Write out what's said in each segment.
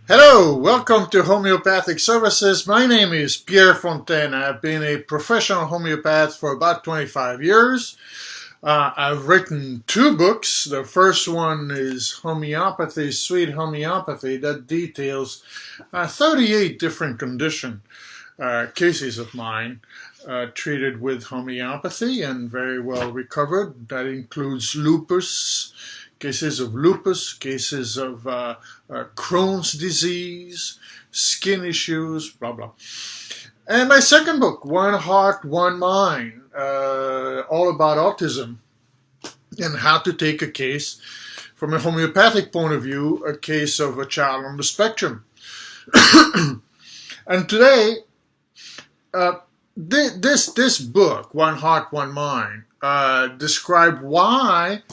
Hello, welcome to Homeopathic Services. My name is Pierre Fontaine. I've been a professional homeopath for about 25 years. I've written two books. The first one is Homeopathy, Sweet Homeopathy, that details 38 different cases of mine treated with homeopathy and very well recovered. That includes lupus, cases of Crohn's disease, skin issues, blah, blah. And my second book, One Heart, One Mind, all about autism and how to take a case from a homeopathic point of view, a case of a child on the spectrum. And today, this book, One Heart, One Mind, describes why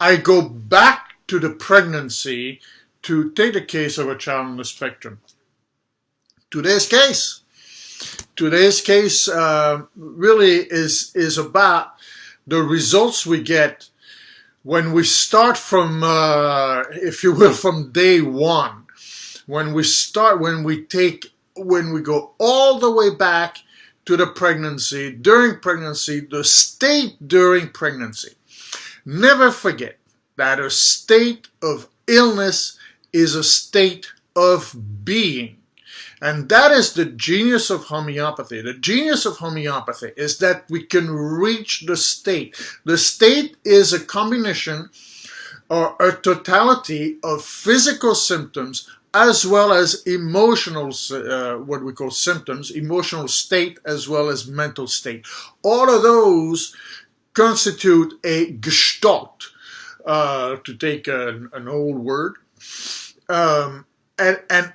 I go back to the pregnancy to take the case of a child on the spectrum. Today's case really is about the results we get when we start from, if you will, from day one. When we go all the way back to the pregnancy, during pregnancy, the state during pregnancy. Never forget that a state of illness is a state of being. And that is the genius of homeopathy. The genius of homeopathy is that we can reach the state. The state is a combination or a totality of physical symptoms as well as emotional, what we call symptoms, emotional state as well as mental state. All of those constitute a gestalt, to take an old word, and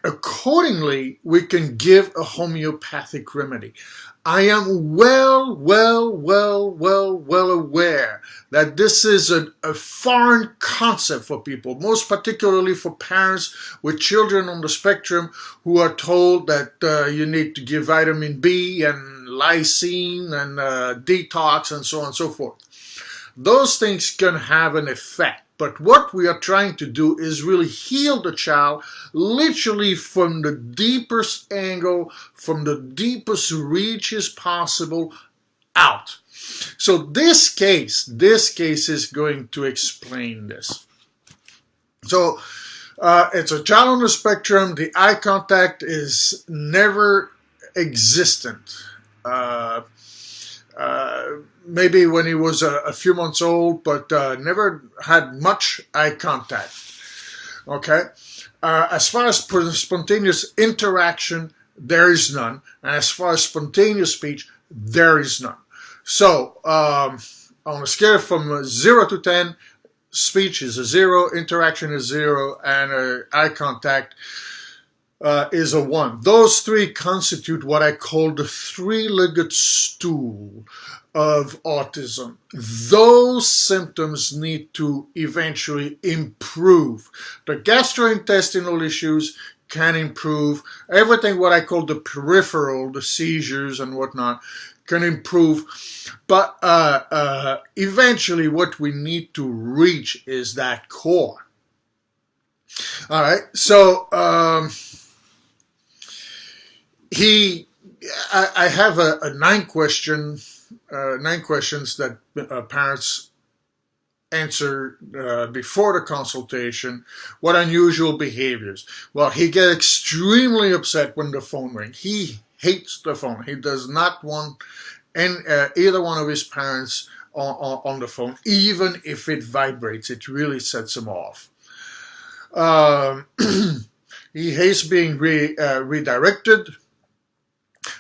accordingly we can give a homeopathic remedy. I am well aware that this is a foreign concept for people, most particularly for parents with children on the spectrum who are told that you need to give vitamin B and lysine and detox and so on and so forth. Those things can have an effect, but what we are trying to do is really heal the child literally from the deepest angle, from the deepest reaches possible out. So this case is going to explain this. So it's a child on the spectrum. The eye contact is never existent. Maybe when he was a few months old, but never had much eye contact. Okay? As far as spontaneous interaction, there is none. And as far as spontaneous speech, there is none. So, on a scale from 0 to 10, speech is a 0, interaction is 0, and eye contact is a 1. Those three constitute what I call the three-legged stool of autism. Those symptoms need to eventually improve. The gastrointestinal issues can improve. Everything what I call the peripheral, the seizures and whatnot, can improve. But eventually what we need to reach is that core. All right, so I have a 9 questions that parents answer before the consultation. What unusual behaviors? Well, he gets extremely upset when the phone rings. He hates the phone. He does not want either one of his parents on the phone, even if it vibrates. It really sets him off. He hates being redirected.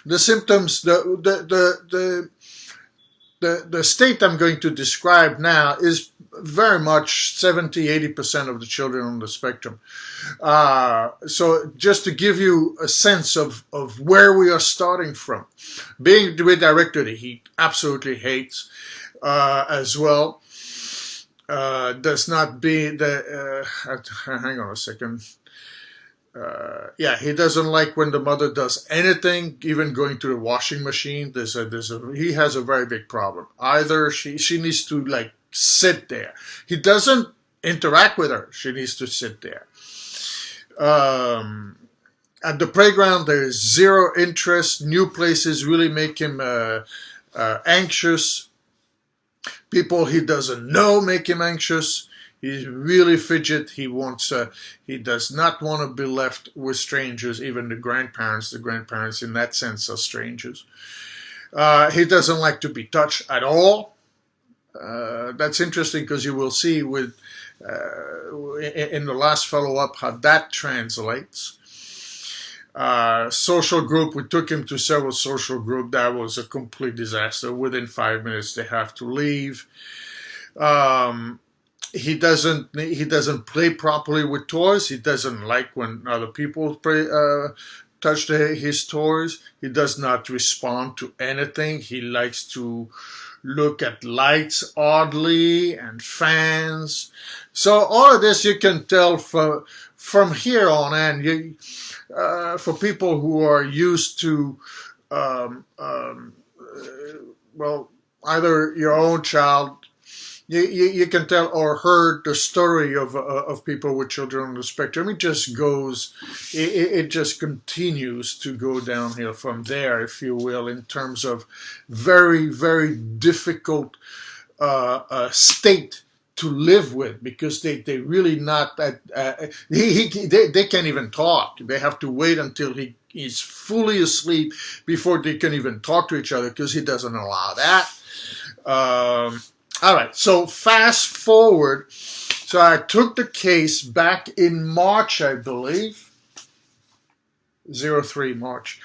The symptoms, the state I'm going to describe now is very much 70-80% of the children on the spectrum. So just to give you a sense of where we are starting from. Being redirected, he absolutely hates as well. Does not be the, hang on a second. He doesn't like when the mother does anything, even going to the washing machine. He has a very big problem. Either she needs to like sit there. He doesn't interact with her. She needs to sit there. At the playground, there is zero interest. New places really make him anxious. People he doesn't know make him anxious. He's really fidget. He does not want to be left with strangers, even the grandparents. The grandparents, in that sense, are strangers. He doesn't like to be touched at all. That's interesting because you will see in the last follow-up how that translates. Social group, we took him to several social groups. That was a complete disaster. Within 5 minutes, they have to leave. He doesn't play properly with toys. He doesn't like when other people touch his toys. He does not respond to anything. He likes to look at lights oddly and fans. So all of this you can tell from here on in. For people who are used to, well, either your own child, you can tell or heard the story of people with children on the spectrum. It just goes, it just continues to go downhill from there, if you will, in terms of very, very difficult state to live with, because they really not that they can't even talk. They have to wait until he's fully asleep before they can even talk to each other, because he doesn't allow that. All right, so fast forward. So I took the case back in March, I believe, 03 March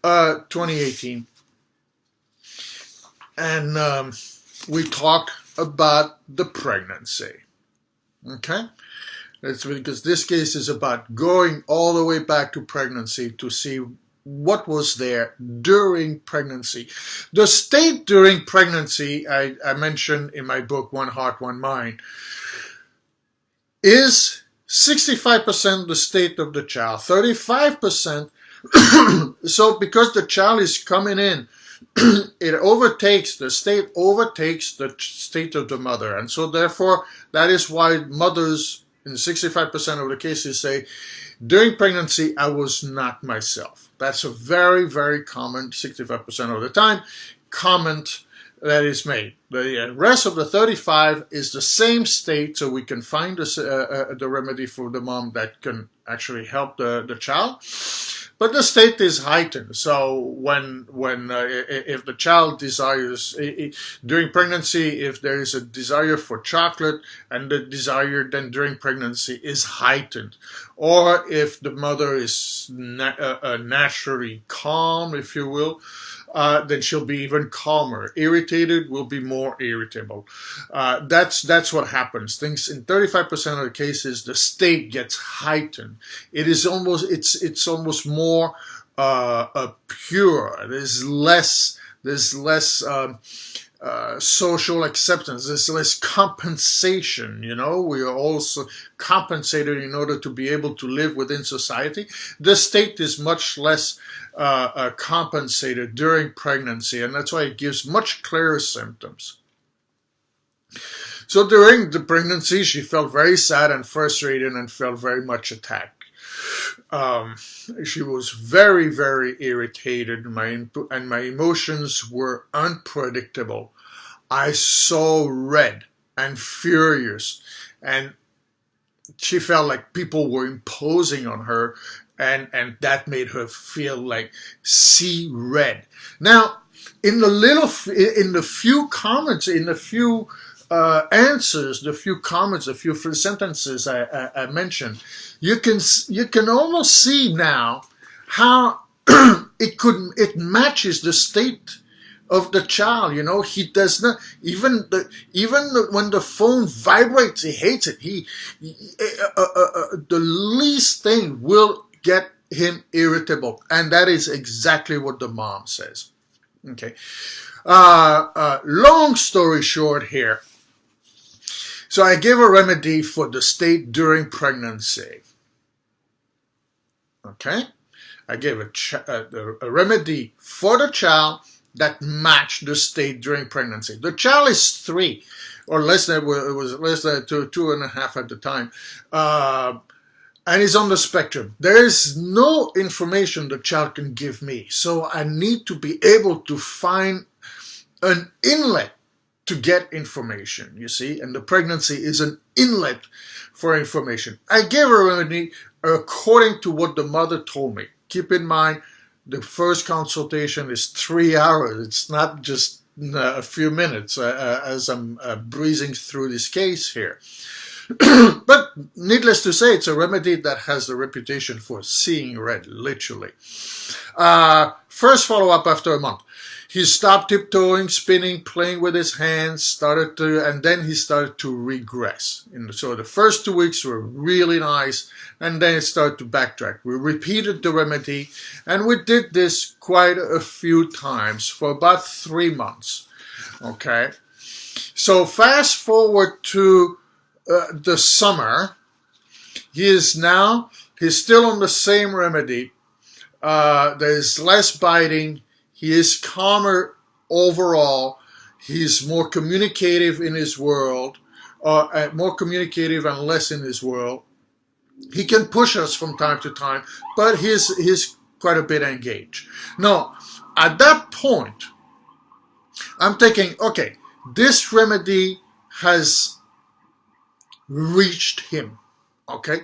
2018, and we talked about the pregnancy. Okay? That's because this case is about going all the way back to pregnancy to see what was there during pregnancy. The state during pregnancy, I mentioned in my book, One Heart, One Mind, is 65% the state of the child, 35%. So because the child is coming in, the state overtakes the state of the mother. And so therefore, that is why mothers in 65% of the cases say, during pregnancy, I was not myself. That's a very, very common, 65% of the time, comment that is made. The rest of the 35 is the same state, so we can find the remedy for the mom that can actually help the child. But the state is heightened. So if the child desires during pregnancy, if there is a desire for chocolate, and the desire then during pregnancy is heightened, or if the mother is naturally calm, if you will, then she'll be even calmer. Irritated will be more irritable. That's what happens. Things in 35% of the cases, the state gets heightened. It's almost more pure. There's less social acceptance. There's less compensation. We are also compensated in order to be able to live within society. The state is much less compensated during pregnancy, and that's why it gives much clearer symptoms. So during the pregnancy, she felt very sad and frustrated and felt very much attacked. She was very, very irritated, and my emotions were unpredictable. I saw red and furious, and she felt like people were imposing on her, and that made her feel like see red. Now, in the few comments, in the few answers, the few comments, the few sentences I mentioned, you can almost see now how it matches the state of the child. He does not even when the phone vibrates, he hates it. The least thing will get him irritable, and that is exactly what the mom says. Okay. Long story short here. So I gave a remedy for the state during pregnancy. Okay? I gave a remedy for the child that matched the state during pregnancy. The child is 3, or less than, it was less than 2.5 at the time. and he's on the spectrum. There is no information the child can give me, so I need to be able to find an inlet to get information, you see, and the pregnancy is an inlet for information. I gave a remedy according to what the mother told me. Keep in mind, the first consultation is 3 hours. It's not just a few minutes as I'm breezing through this case here. But needless to say, it's a remedy that has the reputation for seeing red, literally. First follow-up after a month. He stopped tiptoeing, spinning, playing with his hands, and then he started to regress. So the first 2 weeks were really nice, and then it started to backtrack. We repeated the remedy, and we did this quite a few times for about 3 months. Okay? So fast forward to the summer. He's still on the same remedy. There's less biting. He is calmer overall. He's more communicative in his world, more communicative and less in his world. He can push us from time to time, but he's quite a bit engaged. Now, at that point, I'm thinking, okay, this remedy has reached him, okay?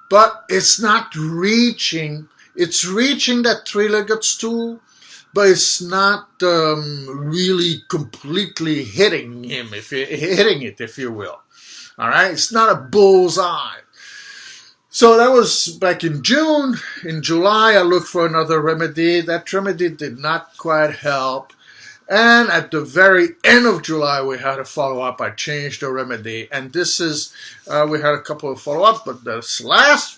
But it's not reaching, it's reaching that three-legged stool, but it's not really completely hitting him, hitting it, if you will. All right, it's not a bullseye. So that was back in June. In July, I looked for another remedy. That remedy did not quite help. And at the very end of July, we had a follow-up. I changed the remedy. And this is, we had a couple of follow-ups, but this last,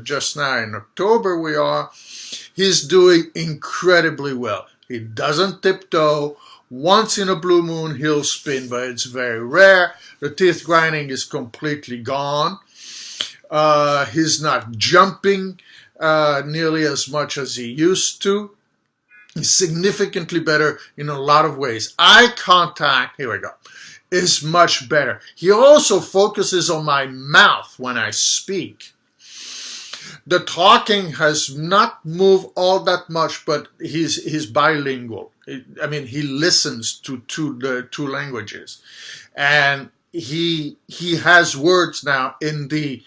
just now in October we are, he's doing incredibly well. He doesn't tiptoe. Once in a blue moon, he'll spin, but it's very rare. The teeth grinding is completely gone. He's not jumping nearly as much as he used to. He's significantly better in a lot of ways. Eye contact, here we go, is much better. He also focuses on my mouth when I speak. The talking has not moved all that much, but he's bilingual. I mean, he listens to the two languages, and he has words now in the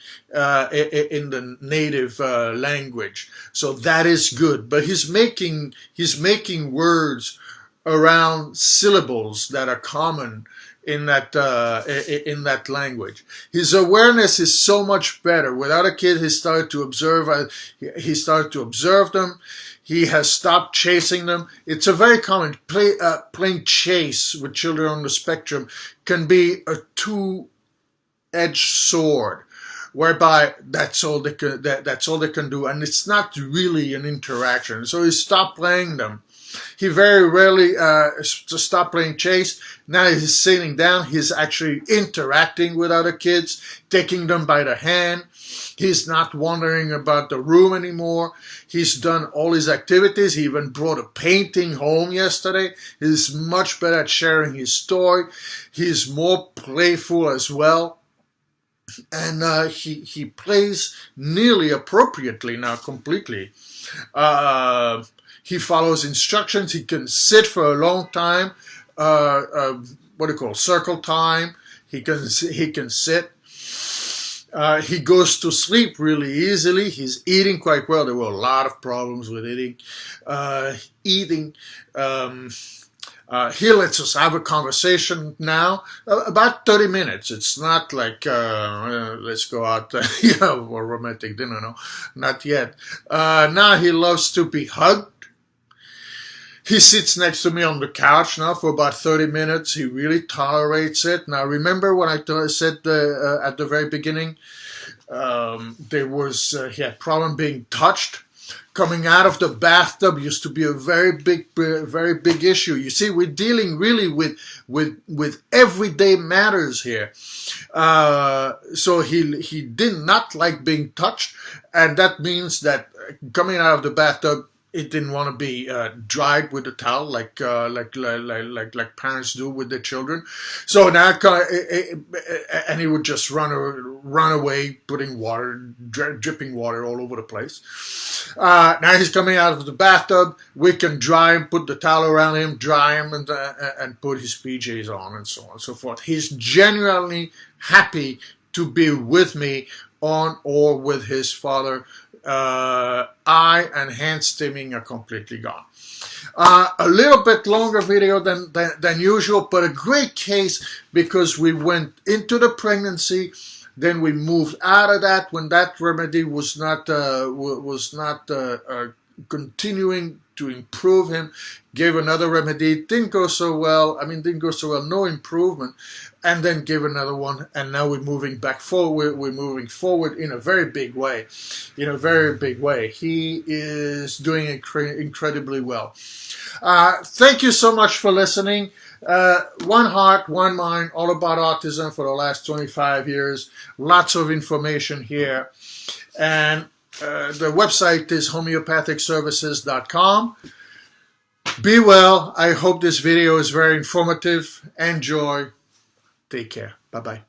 native language, so that is good. But he's making words around syllables that are common in that language. His awareness is so much better. Without a kid, he started to observe. He started to observe them. He has stopped chasing them. It's a very common playing chase with children on the spectrum can be a two-edged sword, whereby that's all they can do, and it's not really an interaction. So he stopped playing them. He very rarely stopped playing chase. Now he's sitting down. He's actually interacting with other kids, taking them by the hand. He's not wandering about the room anymore. He's done all his activities. He even brought a painting home yesterday. He's much better at sharing his story. He's more playful as well. And he plays nearly appropriately now, completely. He follows instructions. He can sit for a long time. What do you call circle time? He can sit. He goes to sleep really easily. He's eating quite well. There were a lot of problems with eating. He lets us have a conversation now, about 30 minutes. It's not like, let's go out, for a romantic dinner. No, not yet. Now he loves to be hugged. He sits next to me on the couch now for about 30 minutes. He really tolerates it. Now, remember when I said at the very beginning, he had problem being touched? Coming out of the bathtub used to be a very big issue. You see, we're dealing really with everyday matters here. So he did not like being touched, and that means that coming out of the bathtub, it didn't want to be dried with a towel like parents do with their children. So now, and he would just run away, putting water, dripping water all over the place. Now he's coming out of the bathtub. We can dry him, put the towel around him, dry him, and put his PJs on, and so on and so forth. He's genuinely happy to be with me on or with his father. Eye and hand stimming are completely gone. A little bit longer video than usual, but a great case because we went into the pregnancy, then we moved out of that when that remedy was not continuing to improve him. Gave another remedy, didn't go so well. No improvement, and then gave another one, and now we're moving back forward. We're moving forward in a very big way, He is doing incredibly well. Thank you so much for listening. One heart, one mind, all about autism for the last 25 years. Lots of information here, and the website is homeopathicservices.com. Be well. I hope this video is very informative. Enjoy. Take care. Bye-bye.